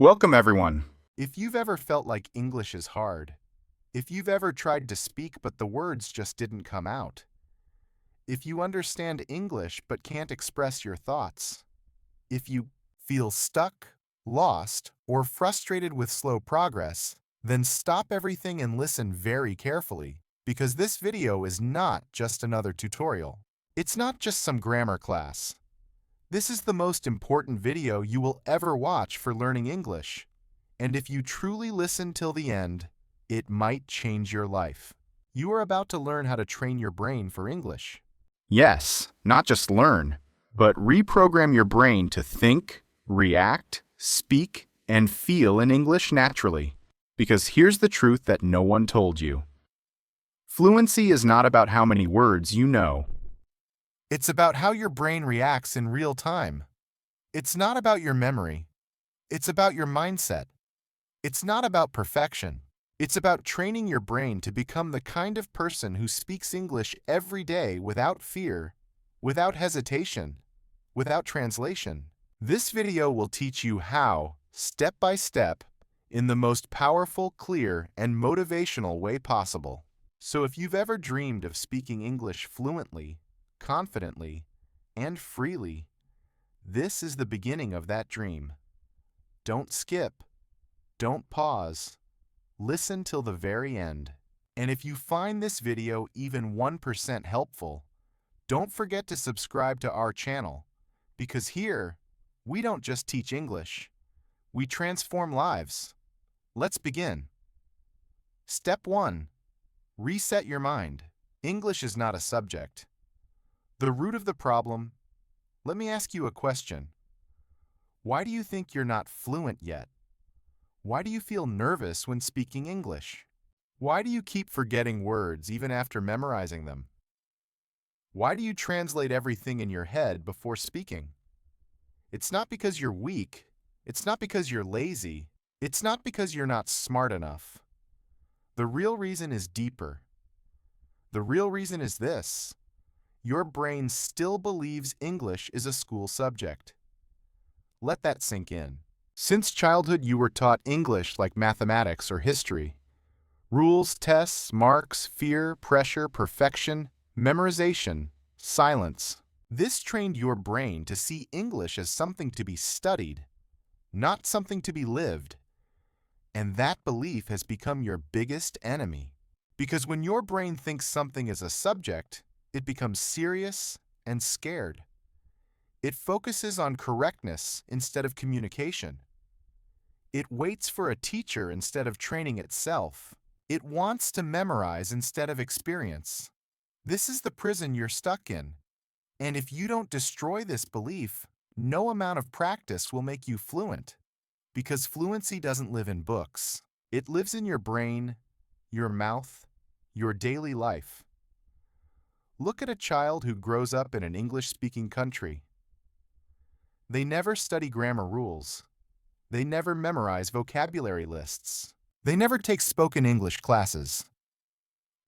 Welcome, everyone. If you've ever felt like English is hard, if you've ever tried to speak but the words just didn't come out, if you understand English but can't express your thoughts, if you feel stuck, lost, or frustrated with slow progress, then stop everything and listen very carefully, because this video is not just another tutorial. It's not just some grammar class. This is the most important video you will ever watch for learning English. And if you truly listen till the end, it might change your life. You are about to learn how to train your brain for English. Yes, not just learn, but reprogram your brain to think, react, speak, and feel in English naturally. Because here's the truth that no one told you. Fluency is not about how many words you know. It's about how your brain reacts in real time. It's not about your memory. It's about your mindset. It's not about perfection. It's about training your brain to become the kind of person who speaks English every day without fear, without hesitation, without translation. This video will teach you how, step by step, in the most powerful, clear, and motivational way possible. So if you've ever dreamed of speaking English fluently, confidently, and freely, this is the beginning of that dream. Don't skip. Don't pause. Listen till the very end. And if you find this video even 1% helpful, don't forget to subscribe to our channel, because here, we don't just teach English, we transform lives. Let's begin. Step 1. Reset your mind. English is not a subject. The root of the problem. Let me ask you a question. Why do you think you're not fluent yet? Why do you feel nervous when speaking English? Why do you keep forgetting words even after memorizing them? Why do you translate everything in your head before speaking? It's not because you're weak. It's not because you're lazy. It's not because you're not smart enough. The real reason is deeper. The real reason is this. Your brain still believes English is a school subject. Let that sink in. Since childhood, you were taught English like mathematics or history. Rules, tests, marks, fear, pressure, perfection, memorization, silence. This trained your brain to see English as something to be studied, not something to be lived. And that belief has become your biggest enemy. Because when your brain thinks something is a subject, it becomes serious and scared. It focuses on correctness instead of communication. It waits for a teacher instead of training itself. It wants to memorize instead of experience. This is the prison you're stuck in. And if you don't destroy this belief, no amount of practice will make you fluent. Because fluency doesn't live in books. It lives in your brain, your mouth, your daily life. Look at a child who grows up in an English-speaking country. They never study grammar rules. They never memorize vocabulary lists. They never take spoken English classes.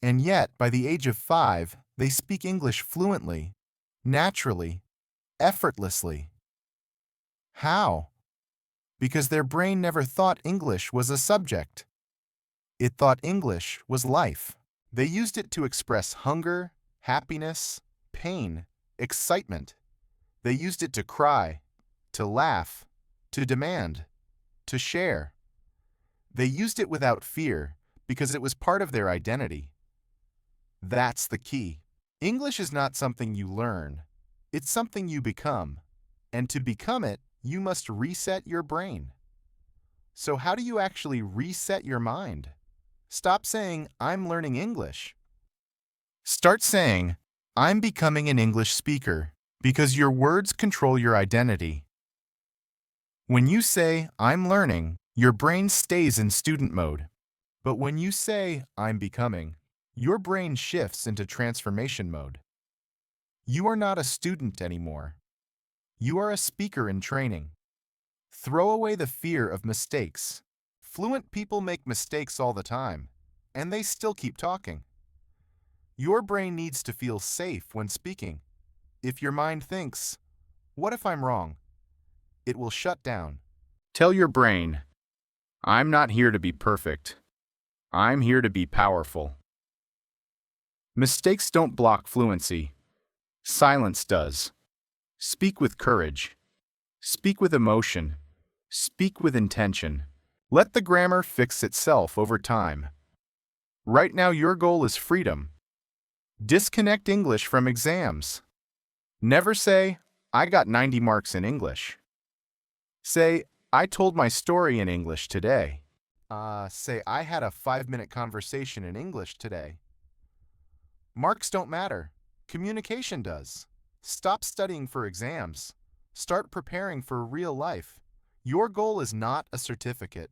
And yet, by the age of 5, they speak English fluently, naturally, effortlessly. How? Because their brain never thought English was a subject. It thought English was life. They used it to express hunger, happiness, pain, excitement. They used it to cry, to laugh, to demand, to share. They used it without fear because it was part of their identity. That's the key. English is not something you learn. It's something you become. And to become it, you must reset your brain. So how do you actually reset your mind? Stop saying, "I'm learning English." Start saying, "I'm becoming an English speaker," because your words control your identity. When you say, "I'm learning," your brain stays in student mode. But when you say, "I'm becoming," your brain shifts into transformation mode. You are not a student anymore. You are a speaker in training. Throw away the fear of mistakes. Fluent people make mistakes all the time, and they still keep talking. Your brain needs to feel safe when speaking. If your mind thinks, "What if I'm wrong?" it will shut down. Tell your brain, I'm not here to be perfect. I'm here to be powerful. Mistakes don't block fluency. Silence does. Speak with courage. Speak with emotion. Speak with intention. Let the grammar fix itself over time. Right now, your goal is freedom. Disconnect English from exams. Never say, I got 90 marks in English. Say, I told my story in English today. Say, I had a 5-minute conversation in English today. Marks don't matter. Communication does. Stop studying for exams. Start preparing for real life. Your goal is not a certificate.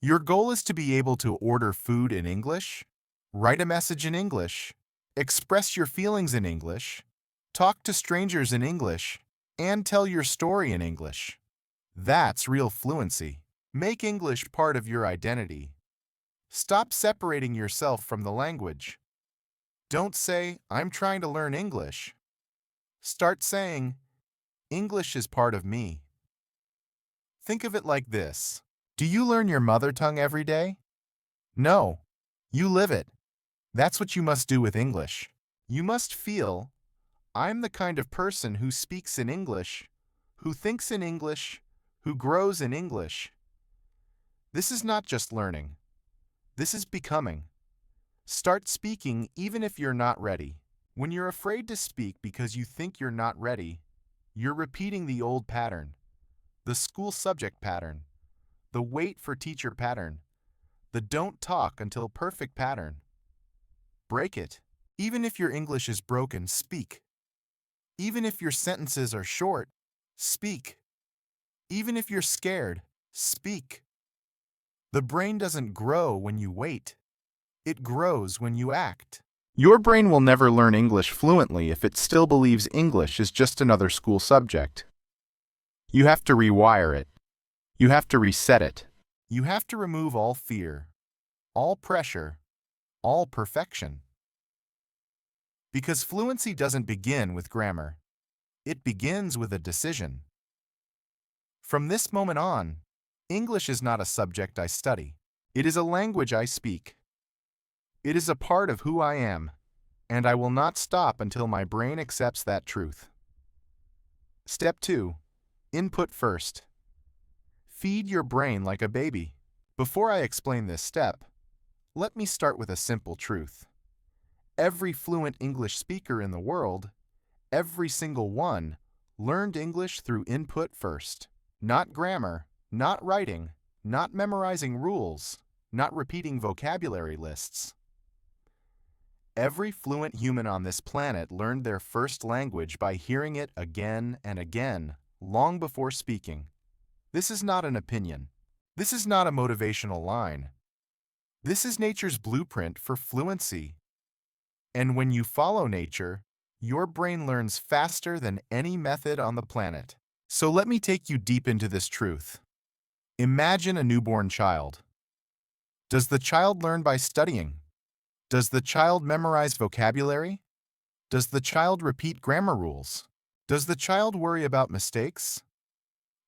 Your goal is to be able to order food in English, write a message in English, express your feelings in English, talk to strangers in English, and tell your story in English. That's real fluency. Make English part of your identity. Stop separating yourself from the language. Don't say, I'm trying to learn English. Start saying, English is part of me. Think of it like this. Do you learn your mother tongue every day? No. You live it. That's what you must do with English. You must feel, I'm the kind of person who speaks in English, who thinks in English, who grows in English. This is not just learning. This is becoming. Start speaking even if you're not ready. When you're afraid to speak because you think you're not ready, you're repeating the old pattern, the school subject pattern, the wait for teacher pattern, the don't talk until perfect pattern. Break it. Even if your English is broken, speak. Even if your sentences are short, speak. Even if you're scared, speak. The brain doesn't grow when you wait. It grows when you act. Your brain will never learn English fluently if it still believes English is just another school subject. You have to rewire it. You have to reset it. You have to remove all fear, all pressure, all perfection. Because fluency doesn't begin with grammar. It begins with a decision. From this moment on, English is not a subject I study. It is a language I speak. It is a part of who I am, and I will not stop until my brain accepts that truth. Step 2. Input first. Feed your brain like a baby. Before I explain this step, let me start with a simple truth. Every fluent English speaker in the world, every single one, learned English through input first. Not grammar, not writing, not memorizing rules, not repeating vocabulary lists. Every fluent human on this planet learned their first language by hearing it again and again, long before speaking. This is not an opinion. This is not a motivational line. This is nature's blueprint for fluency. And when you follow nature, your brain learns faster than any method on the planet. So let me take you deep into this truth. Imagine a newborn child. Does the child learn by studying? Does the child memorize vocabulary? Does the child repeat grammar rules? Does the child worry about mistakes?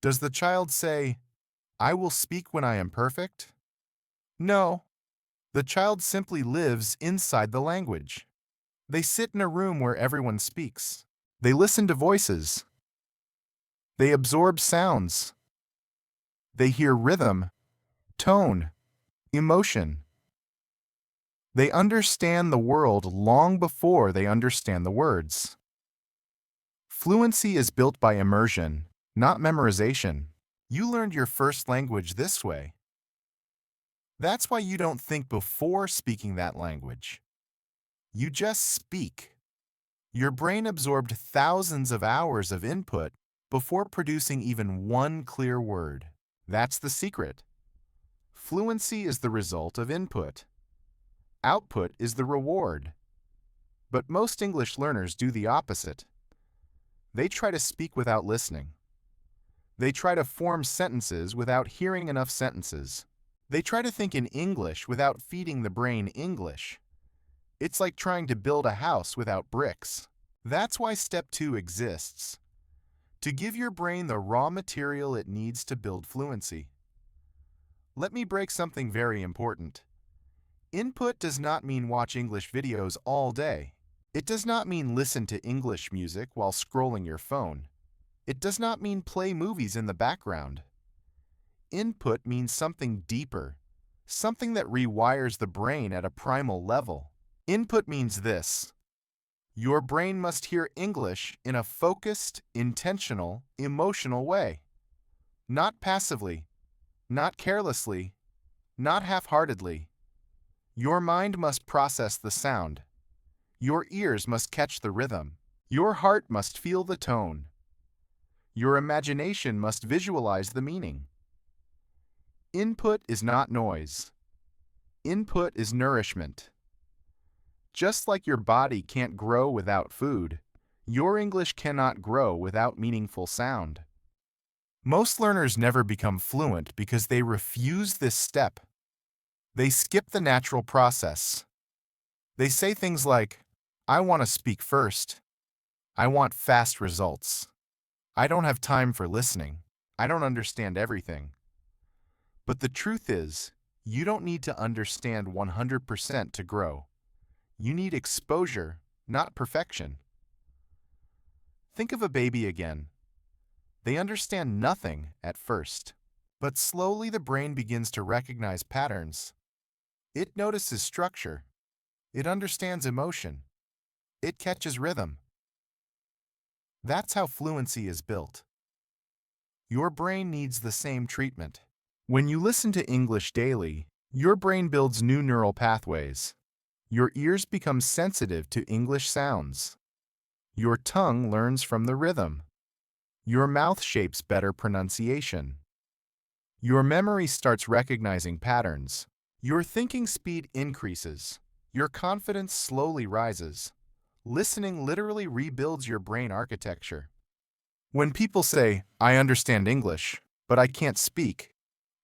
Does the child say, I will speak when I am perfect? No. The child simply lives inside the language. They sit in a room where everyone speaks. They listen to voices. They absorb sounds. They hear rhythm, tone, emotion. They understand the world long before they understand the words. Fluency is built by immersion, not memorization. You learned your first language this way. That's why you don't think before speaking that language. You just speak. Your brain absorbed thousands of hours of input before producing even one clear word. That's the secret. Fluency is the result of input. Output is the reward. But most English learners do the opposite. They try to speak without listening. They try to form sentences without hearing enough sentences. They try to think in English without feeding the brain English. It's like trying to build a house without bricks. That's why Step 2 exists. To give your brain the raw material it needs to build fluency. Let me break something very important. Input does not mean watch English videos all day. It does not mean listen to English music while scrolling your phone. It does not mean play movies in the background. Input means something deeper, something that rewires the brain at a primal level. Input means this: your brain must hear English in a focused, intentional, emotional way. Not passively, not carelessly, not half-heartedly. Your mind must process the sound. Your ears must catch the rhythm. Your heart must feel the tone. Your imagination must visualize the meaning. Input is not noise. Input is nourishment. Just like your body can't grow without food, your English cannot grow without meaningful sound. Most learners never become fluent because they refuse this step. They skip the natural process. They say things like, "I want to speak first. I want fast results. I don't have time for listening. I don't understand everything." But the truth is, you don't need to understand 100% to grow. You need exposure, not perfection. Think of a baby again. They understand nothing at first, but slowly the brain begins to recognize patterns. It notices structure. It understands emotion. It catches rhythm. That's how fluency is built. Your brain needs the same treatment. When you listen to English daily, your brain builds new neural pathways. Your ears become sensitive to English sounds. Your tongue learns from the rhythm. Your mouth shapes better pronunciation. Your memory starts recognizing patterns. Your thinking speed increases. Your confidence slowly rises. Listening literally rebuilds your brain architecture. When people say, "I understand English, but I can't speak,"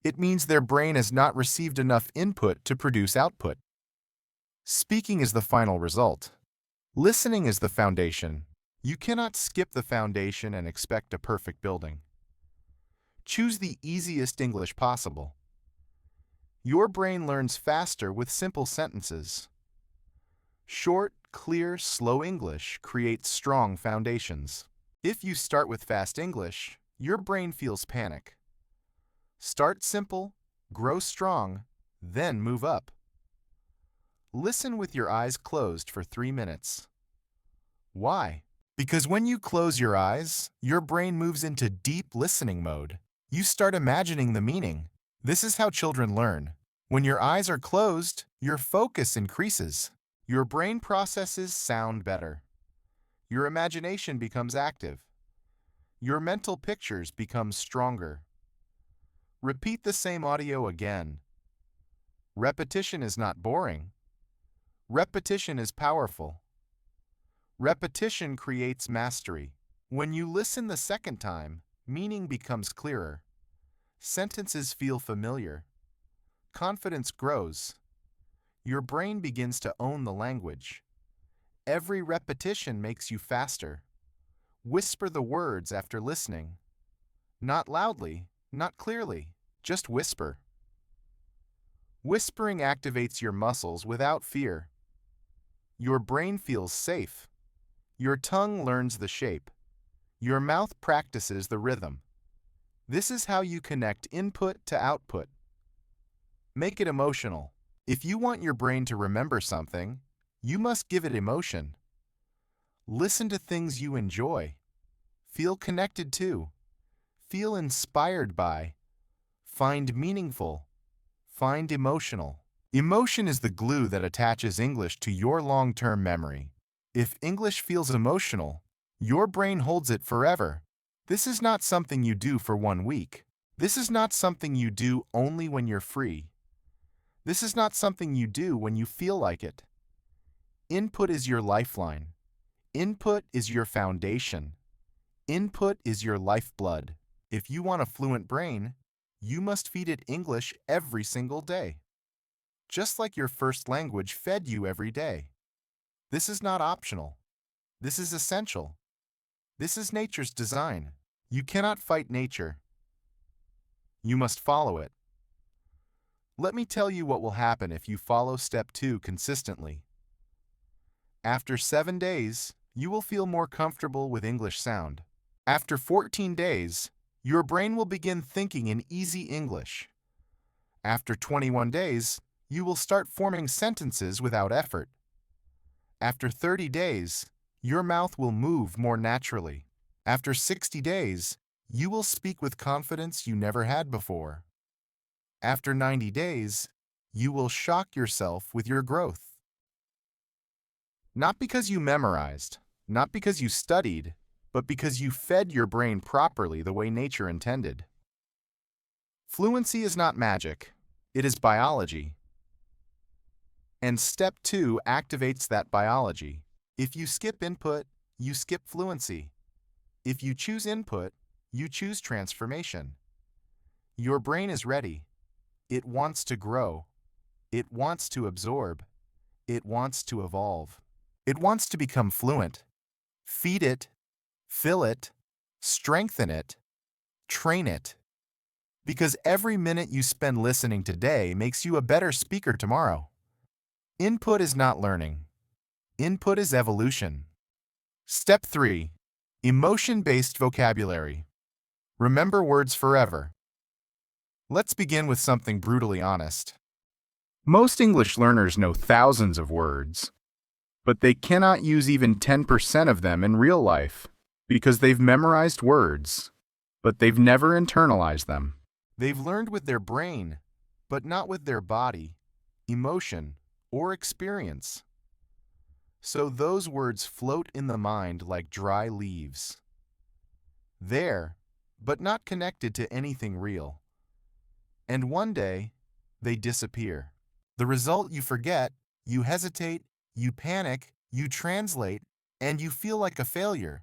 it means their brain has not received enough input to produce output. Speaking is the final result. Listening is the foundation. You cannot skip the foundation and expect a perfect building. Choose the easiest English possible. Your brain learns faster with simple sentences. Short, clear, slow English creates strong foundations. If you start with fast English, your brain feels panic. Start simple, grow strong, then move up. Listen with your eyes closed for 3 minutes. Why? Because when you close your eyes, your brain moves into deep listening mode. You start imagining the meaning. This is how children learn. When your eyes are closed, your focus increases. Your brain processes sound better. Your imagination becomes active. Your mental pictures become stronger. Repeat the same audio again. Repetition is not boring. Repetition is powerful. Repetition creates mastery. When you listen the second time, meaning becomes clearer. Sentences feel familiar. Confidence grows. Your brain begins to own the language. Every repetition makes you faster. Whisper the words after listening. Not loudly, not clearly, just whisper. Whispering activates your muscles without fear. Your brain feels safe. Your tongue learns the shape. Your mouth practices the rhythm. This is how you connect input to output. Make it emotional. If you want your brain to remember something, you must give it emotion. Listen to things you enjoy. Feel connected to. Feel inspired by. Find meaningful. Find emotional. Emotion is the glue that attaches English to your long-term memory. If English feels emotional, your brain holds it forever. This is not something you do for 1 week. This is not something you do only when you're free. This is not something you do when you feel like it. Input is your lifeline. Input is your foundation. Input is your lifeblood. If you want a fluent brain, you must feed it English every single day. Just like your first language fed you every day. This is not optional. This is essential. This is nature's design. You cannot fight nature. You must follow it. Let me tell you what will happen if you follow step 2 consistently. After 7 days, you will feel more comfortable with English sound. After 14 days, your brain will begin thinking in easy English. After 21 days, you will start forming sentences without effort. After 30 days, your mouth will move more naturally. After 60 days, you will speak with confidence you never had before. After 90 days, you will shock yourself with your growth. Not because you memorized, not because you studied, but because you fed your brain properly the way nature intended. Fluency is not magic, it is biology. And step 2 activates that biology. If you skip input, you skip fluency. If you choose input, you choose transformation. Your brain is ready. It wants to grow. It wants to absorb. It wants to evolve. It wants to become fluent. Feed it, fill it, strengthen it, train it. Because every minute you spend listening today makes you a better speaker tomorrow. Input is not learning. Input is evolution. Step 3. Emotion-based vocabulary. Remember words forever. Let's begin with something brutally honest. Most English learners know thousands of words, but they cannot use even 10% of them in real life because they've memorized words, but they've never internalized them. They've learned with their brain, but not with their body, emotion, or experience. So those words float in the mind like dry leaves. There, but not connected to anything real. And one day, they disappear. The result: you forget, you hesitate, you panic, you translate, and you feel like a failure.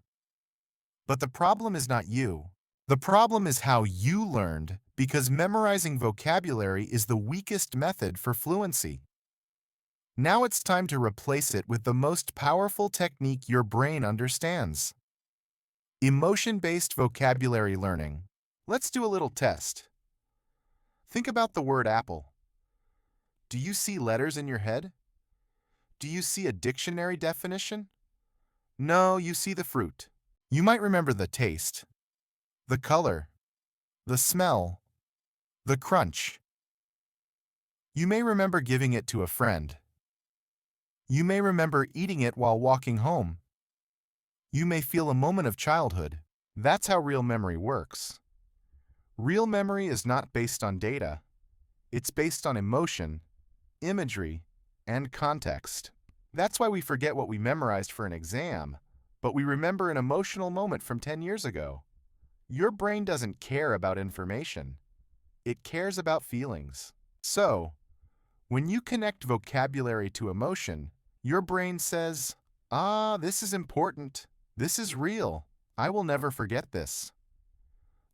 But the problem is not you. The problem is how you learned, because memorizing vocabulary is the weakest method for fluency. Now it's time to replace it with the most powerful technique your brain understands. Emotion-based vocabulary learning. Let's do a little test. Think about the word apple. Do you see letters in your head? Do you see a dictionary definition? No, you see the fruit. You might remember the taste, the color, the smell, the crunch. You may remember giving it to a friend. You may remember eating it while walking home. You may feel a moment of childhood. That's how real memory works. Real memory is not based on data. It's based on emotion, imagery, and context. That's why we forget what we memorized for an exam, but we remember an emotional moment from 10 years ago. Your brain doesn't care about information. It cares about feelings. So, when you connect vocabulary to emotion, your brain says, this is important. This is real. I will never forget this.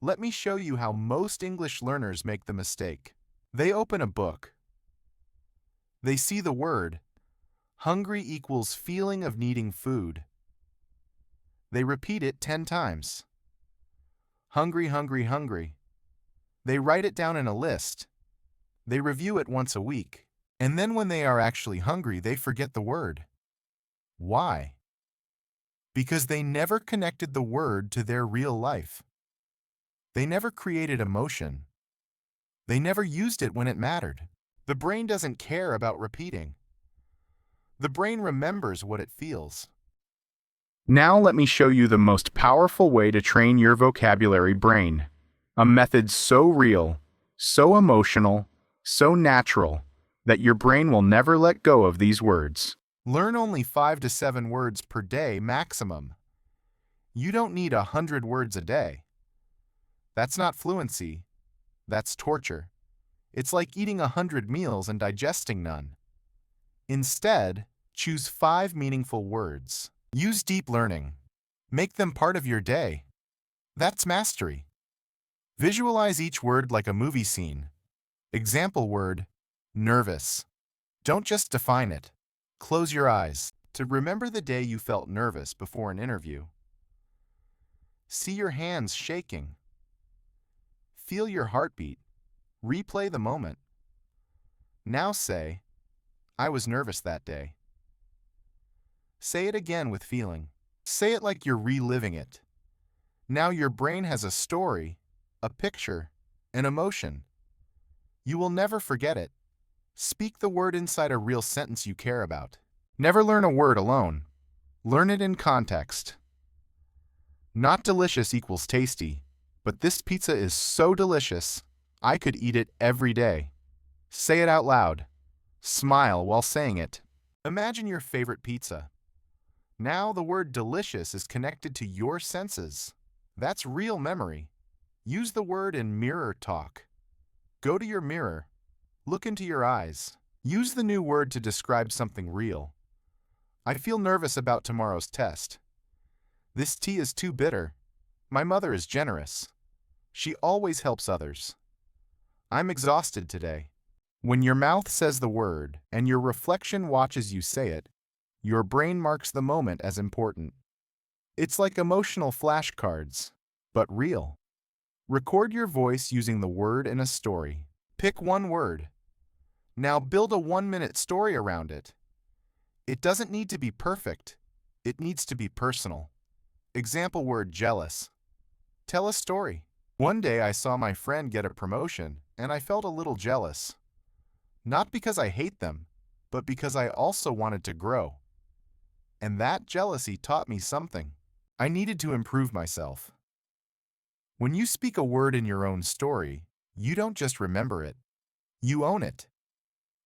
Let me show you how most English learners make the mistake. They open a book. They see the word, hungry equals feeling of needing food. They repeat it 10 times. Hungry, hungry, hungry. They write it down in a list. They review it once a week. And then when they are actually hungry, they forget the word. Why? Because they never connected the word to their real life. They never created emotion. They never used it when it mattered. The brain doesn't care about repeating. The brain remembers what it feels. Now let me show you the most powerful way to train your vocabulary brain. A method so real, so emotional, so natural, that your brain will never let go of these words. Learn only 5 to 7 words per day maximum. You don't need 100 words a day. That's not fluency. That's torture. It's like eating 100 meals and digesting none. Instead, choose 5 meaningful words. Use deep learning. Make them part of your day. That's mastery. Visualize each word like a movie scene. Example word, nervous. Don't just define it. Close your eyes to remember the day you felt nervous before an interview. See your hands shaking. Feel your heartbeat. Replay the moment. Now say, I was nervous that day. Say it again with feeling. Say it like you're reliving it. Now your brain has a story, a picture, an emotion. You will never forget it. Speak the word inside a real sentence you care about. Never learn a word alone. Learn it in context. Not delicious equals tasty, but this pizza is so delicious, I could eat it every day. Say it out loud. Smile while saying it. Imagine your favorite pizza. Now the word delicious is connected to your senses. That's real memory. Use the word in mirror talk. Go to your mirror. Look into your eyes. Use the new word to describe something real. I feel nervous about tomorrow's test. This tea is too bitter. My mother is generous. She always helps others. I'm exhausted today. When your mouth says the word and your reflection watches you say it, your brain marks the moment as important. It's like emotional flashcards, but real. Record your voice using the word in a story. Pick one word. Now build a 1-minute story around it. It doesn't need to be perfect. It needs to be personal. Example word jealous. Tell a story. One day I saw my friend get a promotion and I felt a little jealous. Not because I hate them, but because I also wanted to grow. And that jealousy taught me something. I needed to improve myself. When you speak a word in your own story, you don't just remember it. You own it.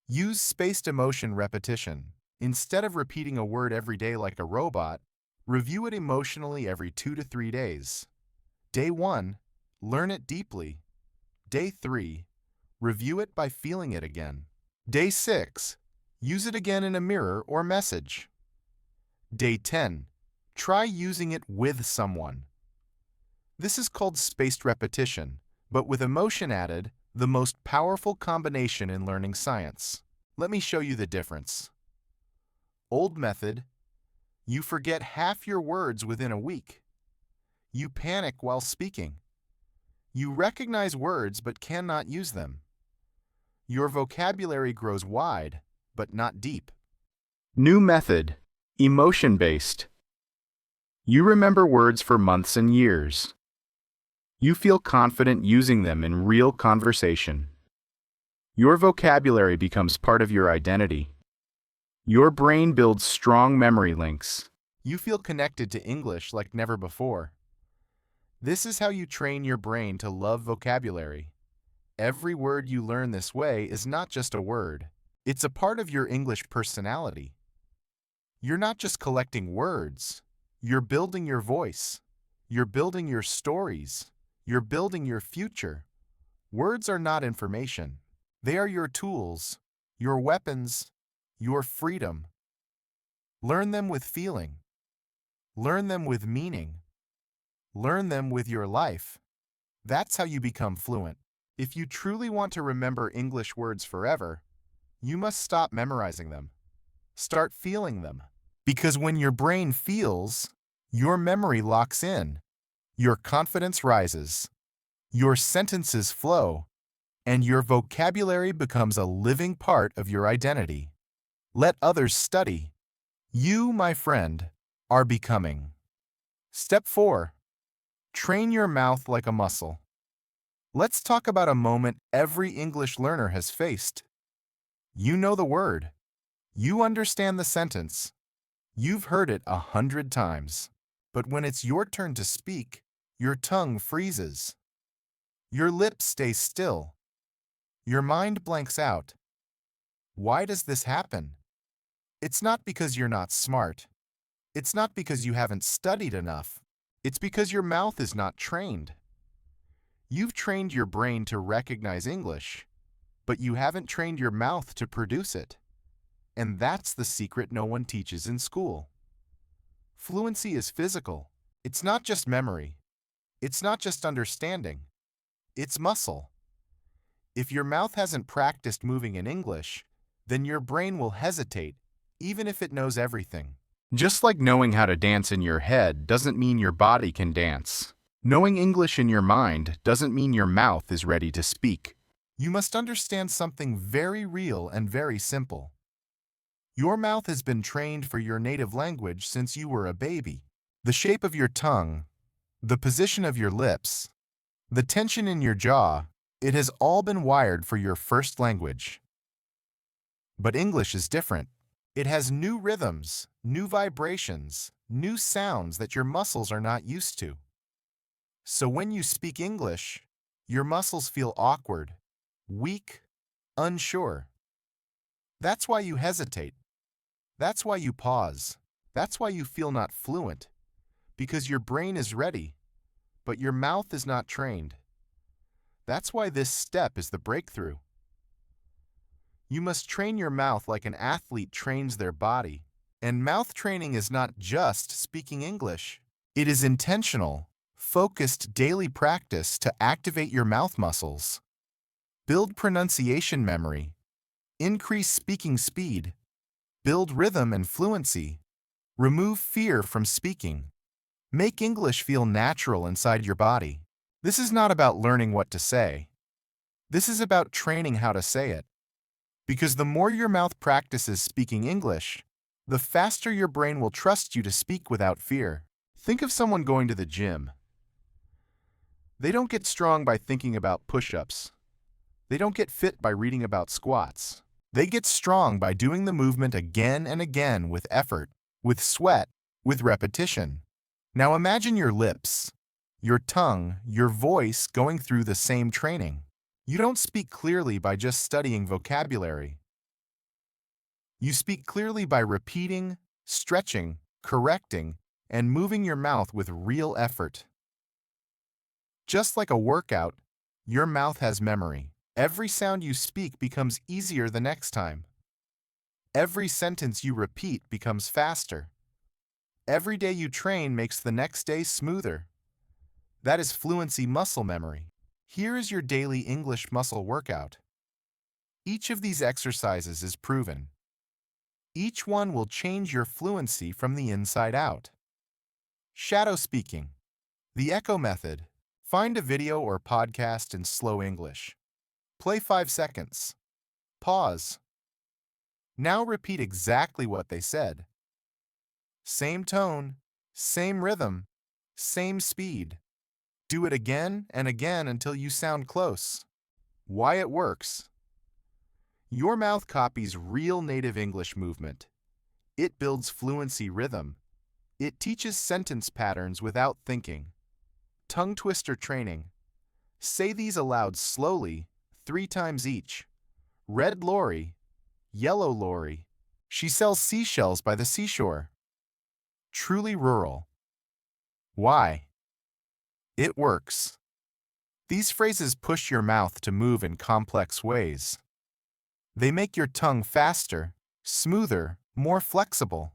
Use spaced emotion repetition. Instead of repeating a word every day like a robot, review it emotionally every 2 to 3 days. Day 1, learn it deeply. Day 3, review it by feeling it again. Day 6, use it again in a mirror or message. Day 10, try using it with someone. This is called spaced repetition, but with emotion added, the most powerful combination in learning science. Let me show you the difference. Old method, you forget half your words within a week. You panic while speaking. You recognize words but cannot use them. Your vocabulary grows wide, but not deep. New method, emotion-based. You remember words for months and years. You feel confident using them in real conversation. Your vocabulary becomes part of your identity. Your brain builds strong memory links. You feel connected to English like never before. This is how you train your brain to love vocabulary. Every word you learn this way is not just a word. It's a part of your English personality. You're not just collecting words. You're building your voice. You're building your stories. You're building your future. Words are not information. They are your tools, your weapons, your freedom. Learn them with feeling. Learn them with meaning. Learn them with your life. That's how you become fluent. If you truly want to remember English words forever, you must stop memorizing them. Start feeling them. Because when your brain feels, your memory locks in, your confidence rises, your sentences flow, and your vocabulary becomes a living part of your identity. Let others study. You, my friend, are becoming. Step 4. Train your mouth like a muscle. Let's talk about a moment every English learner has faced. You know the word. You understand the sentence. You've heard it 100 times. But when it's your turn to speak, your tongue freezes. Your lips stay still. Your mind blanks out. Why does this happen? It's not because you're not smart. It's not because you haven't studied enough. It's because your mouth is not trained. You've trained your brain to recognize English, but you haven't trained your mouth to produce it. And that's the secret no one teaches in school. Fluency is physical. It's not just memory. It's not just understanding. It's muscle. If your mouth hasn't practiced moving in English, then your brain will hesitate, even if it knows everything. Just like knowing how to dance in your head doesn't mean your body can dance. Knowing English in your mind doesn't mean your mouth is ready to speak. You must understand something very real and very simple. Your mouth has been trained for your native language since you were a baby. The shape of your tongue, the position of your lips, the tension in your jaw, it has all been wired for your first language. But English is different. It has new rhythms, new vibrations, new sounds that your muscles are not used to. So when you speak English, your muscles feel awkward, weak, unsure. That's why you hesitate. That's why you pause. That's why you feel not fluent. Because your brain is ready, but your mouth is not trained. That's why this step is the breakthrough. You must train your mouth like an athlete trains their body. And mouth training is not just speaking English. It is intentional, focused daily practice to activate your mouth muscles, build pronunciation memory, increase speaking speed, build rhythm and fluency, remove fear from speaking, make English feel natural inside your body. This is not about learning what to say. This is about training how to say it. Because the more your mouth practices speaking English, the faster your brain will trust you to speak without fear. Think of someone going to the gym. They don't get strong by thinking about push-ups. They don't get fit by reading about squats. They get strong by doing the movement again and again with effort, with sweat, with repetition. Now imagine your lips, your tongue, your voice going through the same training. You don't speak clearly by just studying vocabulary. You speak clearly by repeating, stretching, correcting, and moving your mouth with real effort. Just like a workout, your mouth has memory. Every sound you speak becomes easier the next time. Every sentence you repeat becomes faster. Every day you train makes the next day smoother. That is fluency muscle memory. Here is your daily English muscle workout. Each of these exercises is proven. Each one will change your fluency from the inside out. Shadow speaking. The echo method. Find a video or podcast in slow English. Play 5 seconds. Pause. Now repeat exactly what they said. Same tone, same rhythm, same speed. Do it again and again until you sound close. Why it works. Your mouth copies real native English movement. It builds fluency rhythm. It teaches sentence patterns without thinking. Tongue twister training. Say these aloud slowly, 3 times each. Red lorry, yellow lorry. She sells seashells by the seashore. Truly rural. Why? It works. These phrases push your mouth to move in complex ways. They make your tongue faster, smoother, more flexible.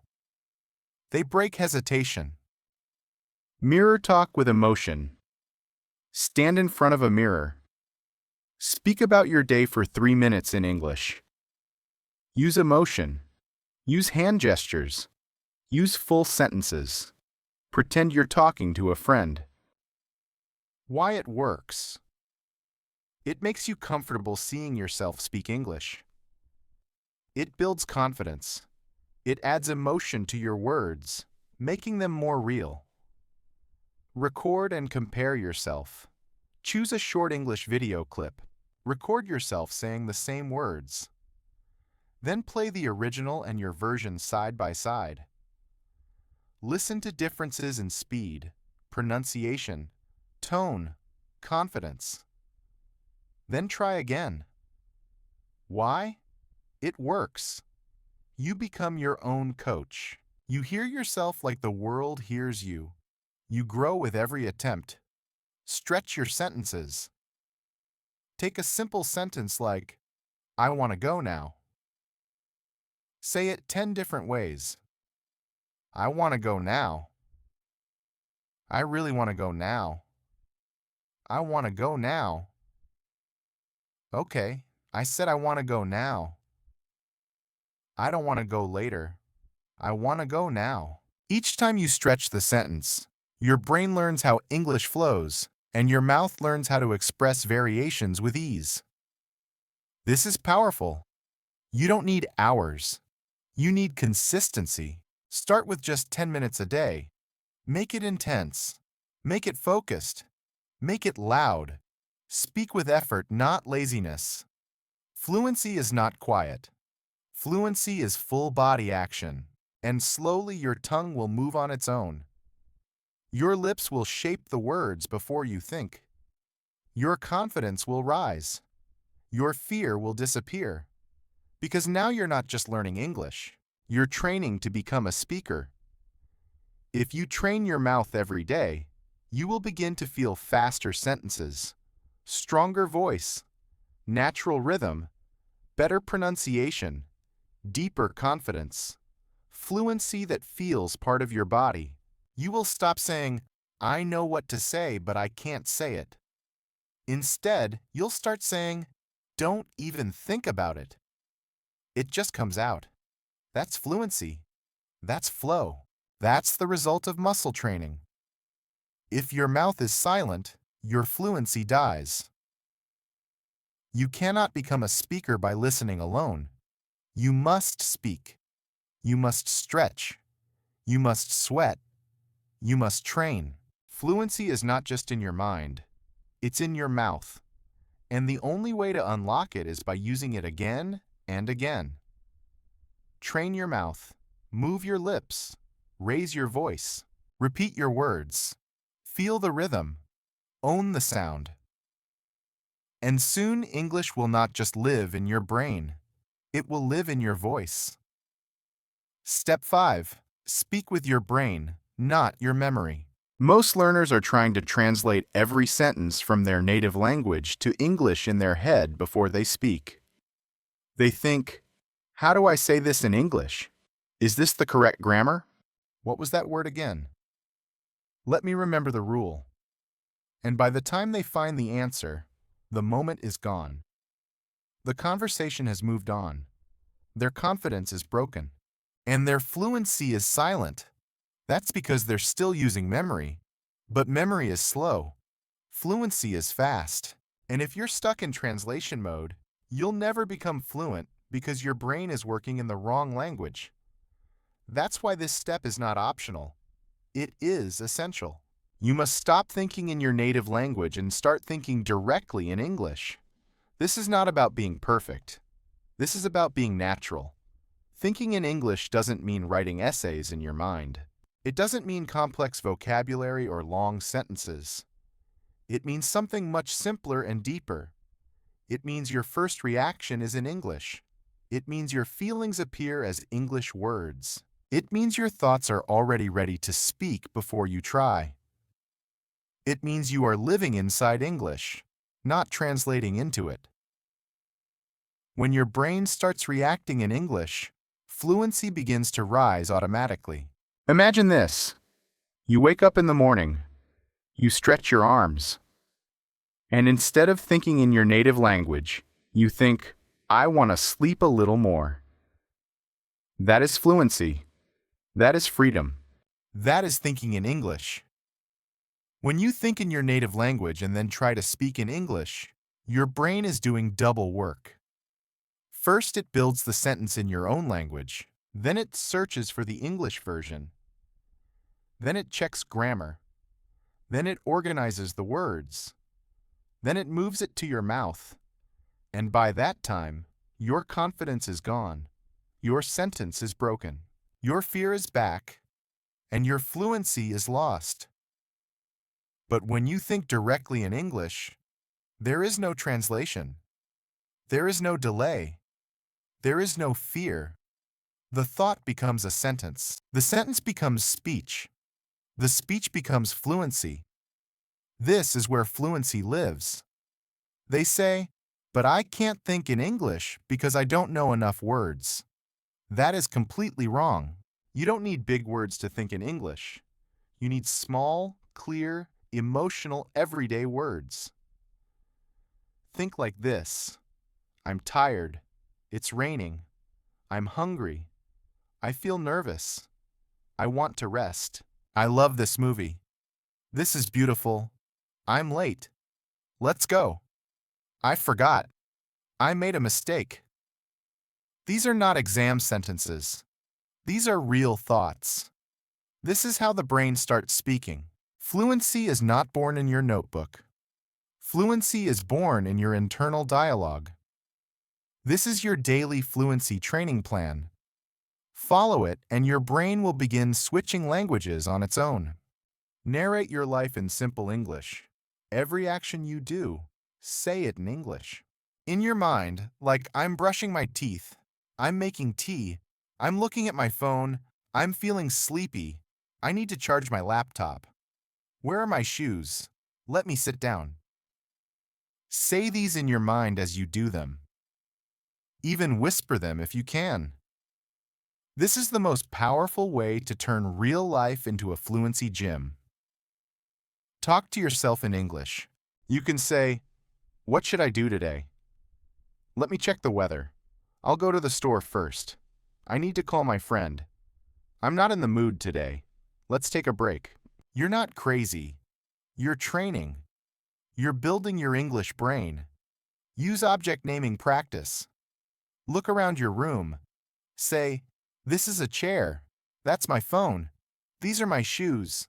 They break hesitation. Mirror talk with emotion. Stand in front of a mirror. Speak about your day for 3 minutes in English. Use emotion. Use hand gestures. Use full sentences. Pretend you're talking to a friend. Why it works. It makes you comfortable seeing yourself speak English. It builds confidence. It adds emotion to your words, making them more real. Record and compare yourself. Choose a short English video clip. Record yourself saying the same words. Then play the original and your version side by side. Listen to differences in speed, pronunciation, tone, confidence. Then try again. Why? It works. You become your own coach. You hear yourself like the world hears you. You grow with every attempt. Stretch your sentences. Take a simple sentence like, I want to go now. Say it 10 different ways. I want to go now. I really want to go now. I want to go now. Okay, I said I want to go now. I don't want to go later. I want to go now. Each time you stretch the sentence, your brain learns how English flows, and your mouth learns how to express variations with ease. This is powerful. You don't need hours. You need consistency. Start with just 10 minutes a day. Make it intense. Make it focused. Make it loud. Speak with effort, not laziness. Fluency is not quiet. Fluency is full body action, and slowly your tongue will move on its own. Your lips will shape the words before you think. Your confidence will rise. Your fear will disappear. Because now you're not just learning English, you're training to become a speaker. If you train your mouth every day, you will begin to feel faster sentences, stronger voice, natural rhythm, better pronunciation, deeper confidence, fluency that feels part of your body. You will stop saying, "I know what to say, but I can't say it." Instead, you'll start saying, "Don't even think about it." It just comes out. That's fluency. That's flow. That's the result of muscle training. If your mouth is silent, your fluency dies. You cannot become a speaker by listening alone. You must speak. You must stretch. You must sweat. You must train. Fluency is not just in your mind. It's in your mouth. And the only way to unlock it is by using it again and again. Train your mouth. Move your lips. Raise your voice. Repeat your words. Feel the rhythm. Own the sound. And soon English will not just live in your brain. It will live in your voice. Step 5. Speak with your brain, not your memory. Most learners are trying to translate every sentence from their native language to English in their head before they speak. They think, how do I say this in English? Is this the correct grammar? What was that word again? Let me remember the rule. And by the time they find the answer, the moment is gone. The conversation has moved on. Their confidence is broken. And their fluency is silent. That's because they're still using memory. But memory is slow. Fluency is fast. And if you're stuck in translation mode, you'll never become fluent because your brain is working in the wrong language. That's why this step is not optional. It is essential. You must stop thinking in your native language and start thinking directly in English. This is not about being perfect. This is about being natural. Thinking in English doesn't mean writing essays in your mind. It doesn't mean complex vocabulary or long sentences. It means something much simpler and deeper. It means your first reaction is in English. It means your feelings appear as English words. It means your thoughts are already ready to speak before you try. It means you are living inside English, not translating into it. When your brain starts reacting in English, fluency begins to rise automatically. Imagine this. You wake up in the morning. You stretch your arms. And instead of thinking in your native language, you think, I want to sleep a little more. That is fluency. That is freedom. That is thinking in English. When you think in your native language and then try to speak in English, your brain is doing double work. First, it builds the sentence in your own language. Then it searches for the English version. Then it checks grammar. Then it organizes the words. Then it moves it to your mouth. And by that time, your confidence is gone. Your sentence is broken. Your fear is back. And your fluency is lost. But when you think directly in English, there is no translation. There is no delay. There is no fear. The thought becomes a sentence. The sentence becomes speech. The speech becomes fluency. This is where fluency lives. They say, but I can't think in English because I don't know enough words. That is completely wrong. You don't need big words to think in English. You need small, clear, emotional, everyday words. Think like this. I'm tired. It's raining. I'm hungry. I feel nervous. I want to rest. I love this movie. This is beautiful. I'm late. Let's go. I forgot. I made a mistake. These are not exam sentences. These are real thoughts. This is how the brain starts speaking. Fluency is not born in your notebook. Fluency is born in your internal dialogue. This is your daily fluency training plan. Follow it, and your brain will begin switching languages on its own. Narrate your life in simple English. Every action you do, say it in English. In your mind, like I'm brushing my teeth, I'm making tea, I'm looking at my phone, I'm feeling sleepy, I need to charge my laptop. Where are my shoes? Let me sit down. Say these in your mind as you do them. Even whisper them if you can. This is the most powerful way to turn real life into a fluency gym. Talk to yourself in English. You can say, "What should I do today? Let me check the weather. I'll go to the store first. I need to call my friend. I'm not in the mood today. Let's take a break." You're not crazy. You're training. You're building your English brain. Use object naming practice. Look around your room. Say, "This is a chair. That's my phone. These are my shoes.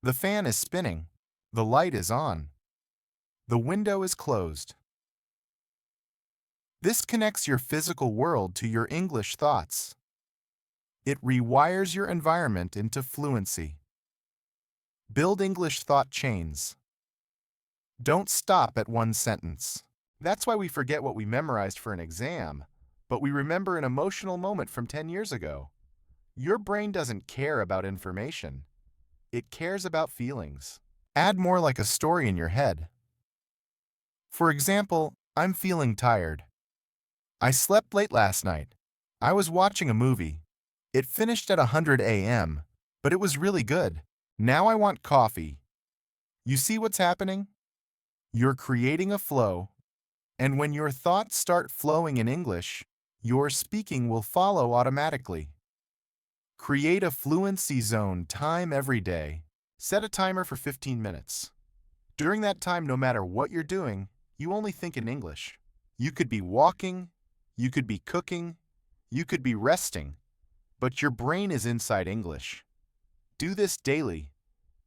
The fan is spinning. The light is on. The window is closed." This connects your physical world to your English thoughts. It rewires your environment into fluency. Build English thought chains. Don't stop at one sentence. That's why we forget what we memorized for an exam, but we remember an emotional moment from 10 years ago. Your brain doesn't care about information. It cares about feelings. Add more like a story in your head. For example, I'm feeling tired. I slept late last night. I was watching a movie. It finished at 100 a.m., but it was really good. Now I want coffee. You see what's happening? You're creating a flow, and when your thoughts start flowing in English, your speaking will follow automatically. Create a fluency zone time every day. Set a timer for 15 minutes. During that time, no matter what you're doing, you only think in English. You could be walking, you could be cooking, you could be resting, but your brain is inside English. Do this daily.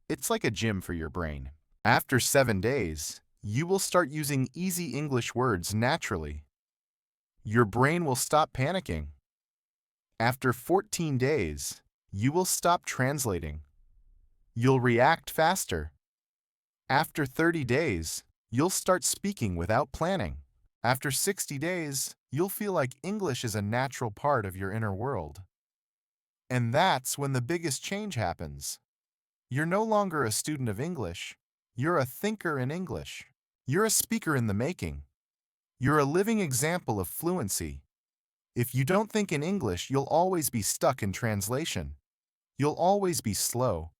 It's like a gym for your brain. After 7 days, you will start using easy English words naturally. Your brain will stop panicking. After 14 days, you will stop translating. You'll react faster. After 30 days, you'll start speaking without planning. After 60 days, you'll feel like English is a natural part of your inner world. And that's when the biggest change happens. You're no longer a student of English. You're a thinker in English. You're a speaker in the making. You're a living example of fluency. If you don't think in English, you'll always be stuck in translation. You'll always be slow.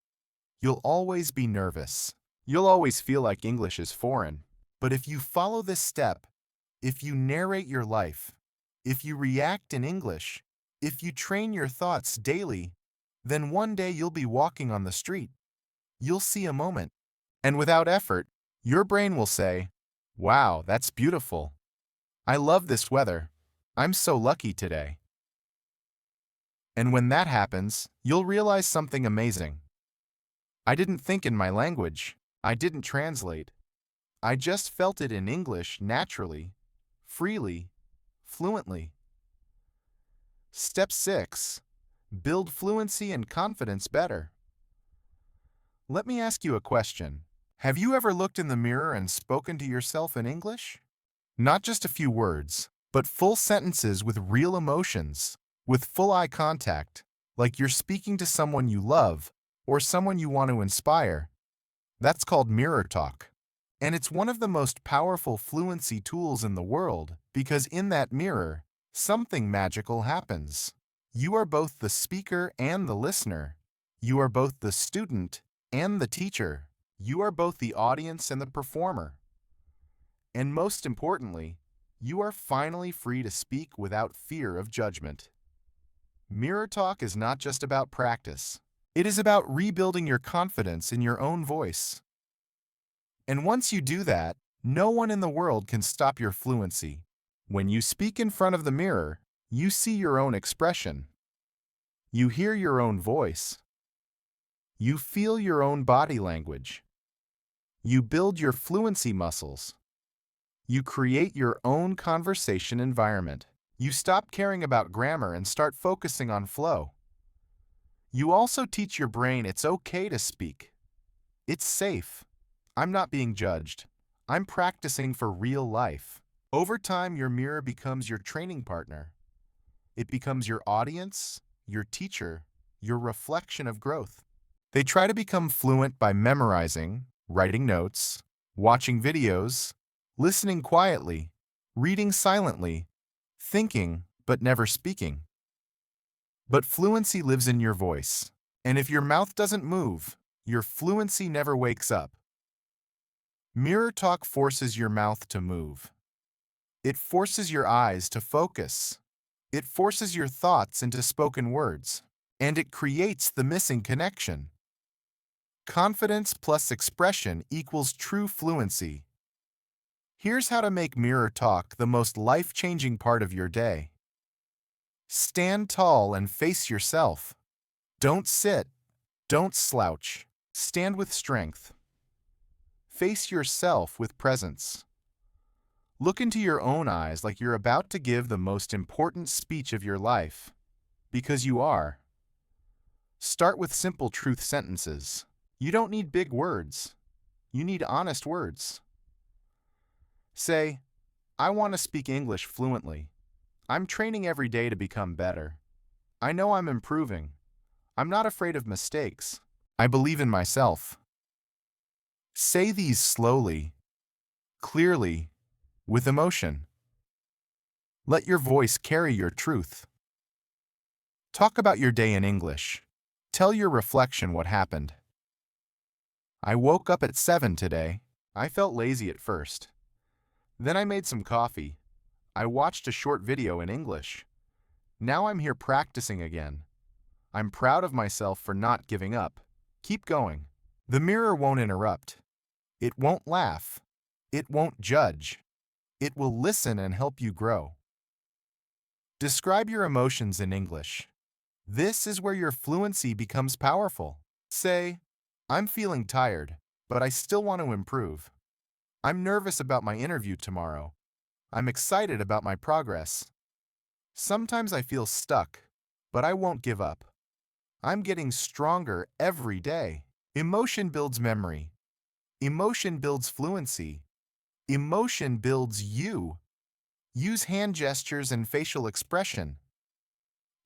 You'll always be nervous. You'll always feel like English is foreign. But if you follow this step, if you narrate your life, if you react in English, if you train your thoughts daily, then one day you'll be walking on the street. You'll see a moment, and without effort, your brain will say, "Wow, that's beautiful. I love this weather. I'm so lucky today." And when that happens, you'll realize something amazing. I didn't think in my language. I didn't translate. I just felt it in English naturally, freely, fluently. Step 6. Build fluency and confidence better. Let me ask you a question. Have you ever looked in the mirror and spoken to yourself in English? Not just a few words, but full sentences with real emotions, with full eye contact, like you're speaking to someone you love or someone you want to inspire. That's called mirror talk. And it's one of the most powerful fluency tools in the world because in that mirror, something magical happens. You are both the speaker and the listener. You are both the student and the teacher. You are both the audience and the performer. And most importantly, you are finally free to speak without fear of judgment. Mirror talk is not just about practice. It is about rebuilding your confidence in your own voice. And once you do that, no one in the world can stop your fluency. When you speak in front of the mirror, you see your own expression. You hear your own voice. You feel your own body language. You build your fluency muscles. You create your own conversation environment. You stop caring about grammar and start focusing on flow. You also teach your brain it's okay to speak. It's safe. I'm not being judged. I'm practicing for real life. Over time, your mirror becomes your training partner. It becomes your audience, your teacher, your reflection of growth. They try to become fluent by memorizing, writing notes, watching videos, listening quietly, reading silently, thinking but never speaking. But fluency lives in your voice, and if your mouth doesn't move, your fluency never wakes up. Mirror talk forces your mouth to move. It forces your eyes to focus. It forces your thoughts into spoken words, and it creates the missing connection. Confidence plus expression equals true fluency. Here's how to make mirror talk the most life-changing part of your day. Stand tall and face yourself. Don't sit. Don't slouch. Stand with strength. Face yourself with presence. Look into your own eyes like you're about to give the most important speech of your life, because you are. Start with simple truth sentences. You don't need big words. You need honest words. Say, I want to speak English fluently. I'm training every day to become better. I know I'm improving. I'm not afraid of mistakes. I believe in myself. Say these slowly, clearly, with emotion. Let your voice carry your truth. Talk about your day in English. Tell your reflection what happened. I woke up at 7 today. I felt lazy at first. Then I made some coffee. I watched a short video in English. Now I'm here practicing again. I'm proud of myself for not giving up. Keep going. The mirror won't interrupt. It won't laugh. It won't judge. It will listen and help you grow. Describe your emotions in English. This is where your fluency becomes powerful. Say, I'm feeling tired, but I still want to improve. I'm nervous about my interview tomorrow. I'm excited about my progress. Sometimes I feel stuck, but I won't give up. I'm getting stronger every day. Emotion builds memory. Emotion builds fluency. Emotion builds you. Use hand gestures and facial expression.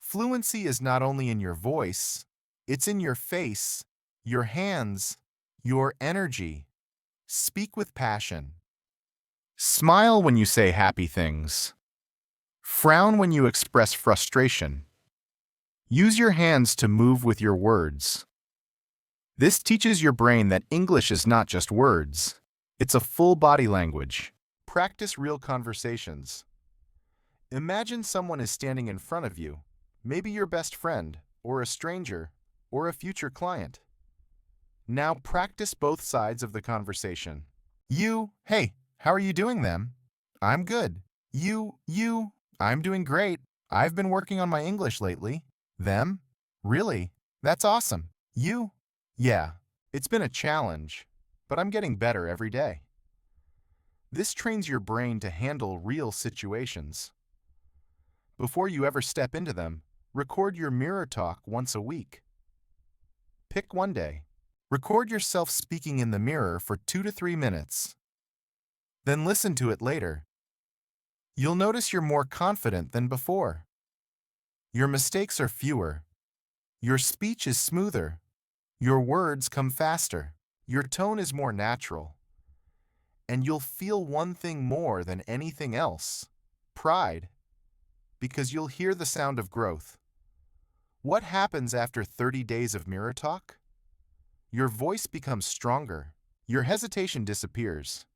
Fluency is not only in your voice, it's in your face, your hands, your energy. Speak with passion. Smile when you say happy things. Frown when you express frustration. Use your hands to move with your words. This teaches your brain that English is not just words. It's a full body language. Practice real conversations. Imagine someone is standing in front of you, maybe your best friend, or a stranger, or a future client. Now practice both sides of the conversation. You, hey, how are you doing, them? I'm good. You, I'm doing great. I've been working on my English lately. Them? Really? That's awesome. You? Yeah, it's been a challenge, but I'm getting better every day. This trains your brain to handle real situations. Before you ever step into them, record your mirror talk once a week. Pick one day. Record yourself speaking in the mirror for 2 to 3 minutes. Then listen to it later. You'll notice you're more confident than before. Your mistakes are fewer. Your speech is smoother. Your words come faster. Your tone is more natural. And you'll feel one thing more than anything else: pride, because you'll hear the sound of growth. What happens after 30 days of mirror talk? Your voice becomes stronger. Your hesitation disappears.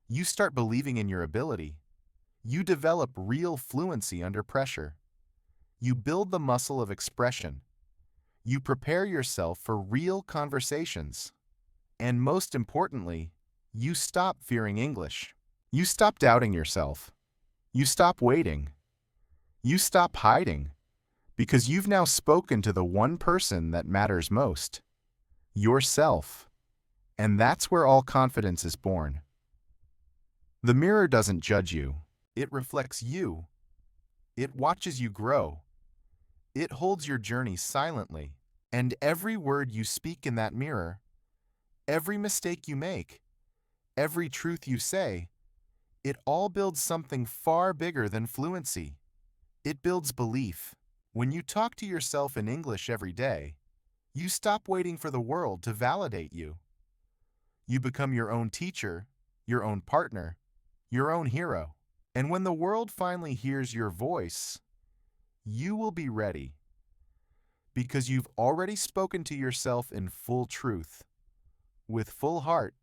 You start believing in your ability. You develop real fluency under pressure. You build the muscle of expression. You prepare yourself for real conversations. And most importantly, you stop fearing English. You stop doubting yourself. You stop waiting. You stop hiding. Because you've now spoken to the one person that matters most, yourself. And that's where all confidence is born. The mirror doesn't judge you. It reflects you. It watches you grow. It holds your journey silently. And every word you speak in that mirror, every mistake you make, every truth you say, it all builds something far bigger than fluency. It builds belief. When you talk to yourself in English every day, you stop waiting for the world to validate you. You become your own teacher, your own partner, your own hero. And when the world finally hears your voice, you will be ready. Because you've already spoken to yourself in full truth, with full heart,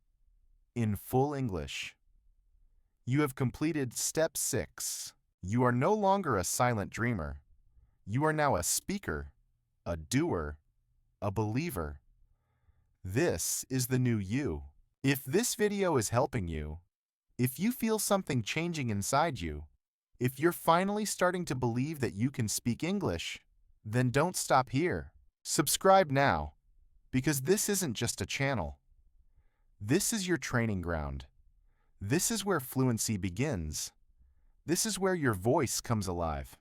in full English. You have completed step 6. You are no longer a silent dreamer. You are now a speaker, a doer, a believer. This is the new you. If this video is helping you, if you feel something changing inside you, if you're finally starting to believe that you can speak English, then don't stop here. Subscribe now, because this isn't just a channel. This is your training ground. This is where fluency begins. This is where your voice comes alive.